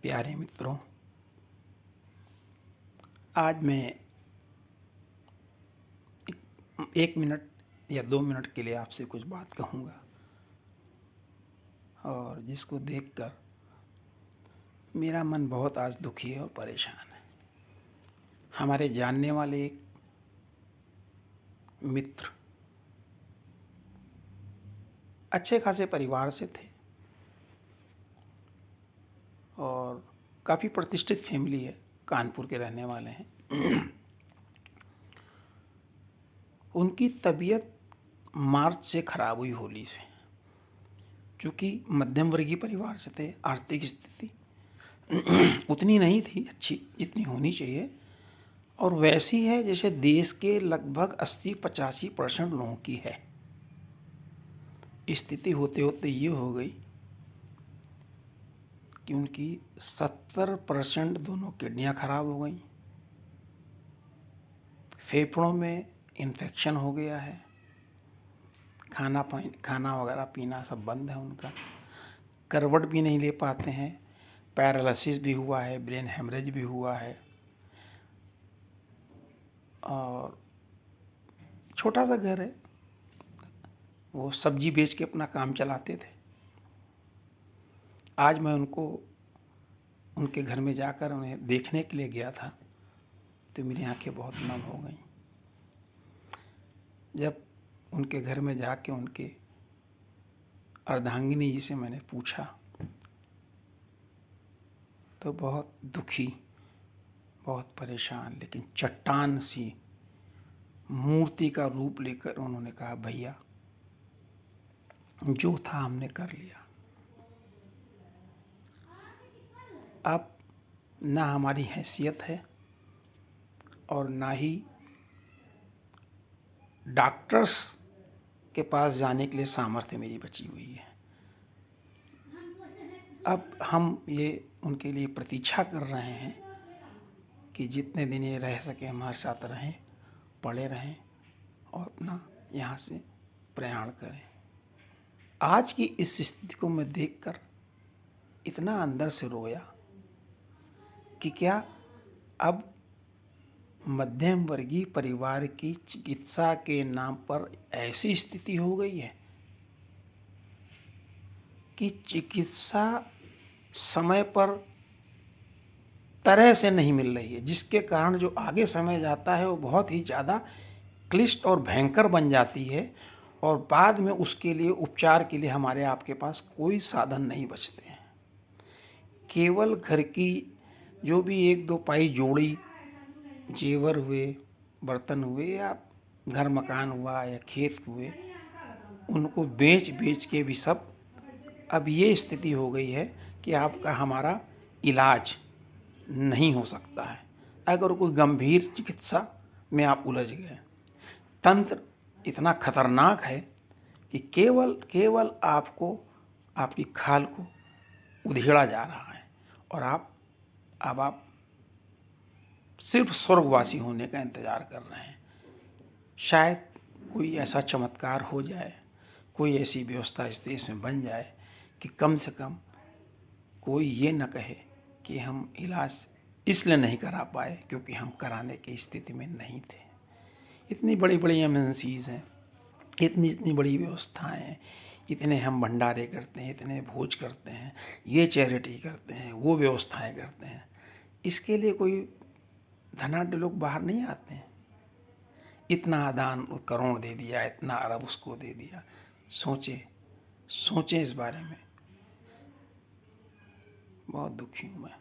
प्यारे मित्रों, आज मैं 1 मिनट या 2 मिनट के लिए आपसे कुछ बात कहूँगा और जिसको देखकर मेरा मन बहुत आज दुखी है और परेशान है। हमारे जानने वाले एक मित्र अच्छे खासे परिवार से थे और काफ़ी प्रतिष्ठित फैमिली है, कानपुर के रहने वाले हैं। उनकी तबीयत मार्च से ख़राब हुई, होली से। चूँकि मध्यम वर्गीय परिवार से थे, आर्थिक स्थिति उतनी नहीं थी अच्छी जितनी होनी चाहिए, और वैसी है जैसे देश के लगभग 80-85% लोगों की है। स्थिति होते होते ये हो गई कि उनकी 70% दोनों किडनियाँ खराब हो गई, फेफड़ों में इन्फेक्शन हो गया है, खाना वगैरह पीना सब बंद है उनका, करवट भी नहीं ले पाते हैं, पैरालिसिस भी हुआ है, ब्रेन हेमरेज भी हुआ है, और छोटा सा घर है, वो सब्जी बेच के अपना काम चलाते थे। आज मैं उनके घर में जाकर उन्हें देखने के लिए गया था तो मेरी आंखें बहुत नम हो गईं। जब उनके घर में जाके उनके अर्धांगिनी जी से मैंने पूछा तो बहुत दुखी, बहुत परेशान, लेकिन चट्टान सी मूर्ति का रूप लेकर उन्होंने कहा, भैया जो था हमने कर लिया, अब ना हमारी हैसियत है और ना ही डॉक्टर्स के पास जाने के लिए सामर्थ्य मेरी बची हुई है। अब हम ये उनके लिए प्रतीक्षा कर रहे हैं कि जितने दिन ये रह सके हमारे साथ रहें, पड़े रहें और अपना यहाँ से प्रयाण करें। आज की इस स्थिति को मैं देखकर इतना अंदर से रोया कि क्या अब मध्यम वर्गीय परिवार की चिकित्सा के नाम पर ऐसी स्थिति हो गई है कि चिकित्सा समय पर तरह से नहीं मिल रही है, जिसके कारण जो आगे समय जाता है वो बहुत ही ज़्यादा क्लिष्ट और भयंकर बन जाती है, और बाद में उसके लिए उपचार के लिए हमारे आपके पास कोई साधन नहीं बचते हैं। केवल घर की जो भी 1-2 पाई जोड़ी जेवर हुए, बर्तन हुए, या घर मकान हुआ या खेत हुए, उनको बेच बेच के भी सब अब ये स्थिति हो गई है कि आपका हमारा इलाज नहीं हो सकता है। अगर कोई गंभीर चिकित्सा में आप उलझ गए, तंत्र इतना खतरनाक है कि केवल आपको, आपकी खाल को उधेड़ा जा रहा है और अब आप सिर्फ स्वर्गवासी होने का इंतज़ार कर रहे हैं। शायद कोई ऐसा चमत्कार हो जाए, कोई ऐसी व्यवस्था इस देश में बन जाए कि कम से कम कोई ये न कहे कि हम इलाज इसलिए नहीं करा पाए क्योंकि हम कराने की स्थिति में नहीं थे। इतनी बड़ी बड़ी एमएनसीज़ हैं, इतनी बड़ी व्यवस्थाएं हैं, इतने हम भंडारे करते हैं, इतने भोज करते हैं, ये चैरिटी करते हैं, वो व्यवस्थाएं करते हैं, इसके लिए कोई धनाढ्य लोग बाहर नहीं आते हैं। इतना दान करोड़ दे दिया, इतना अरब उसको दे दिया। सोचें इस बारे में। बहुत दुखी हूँ मैं।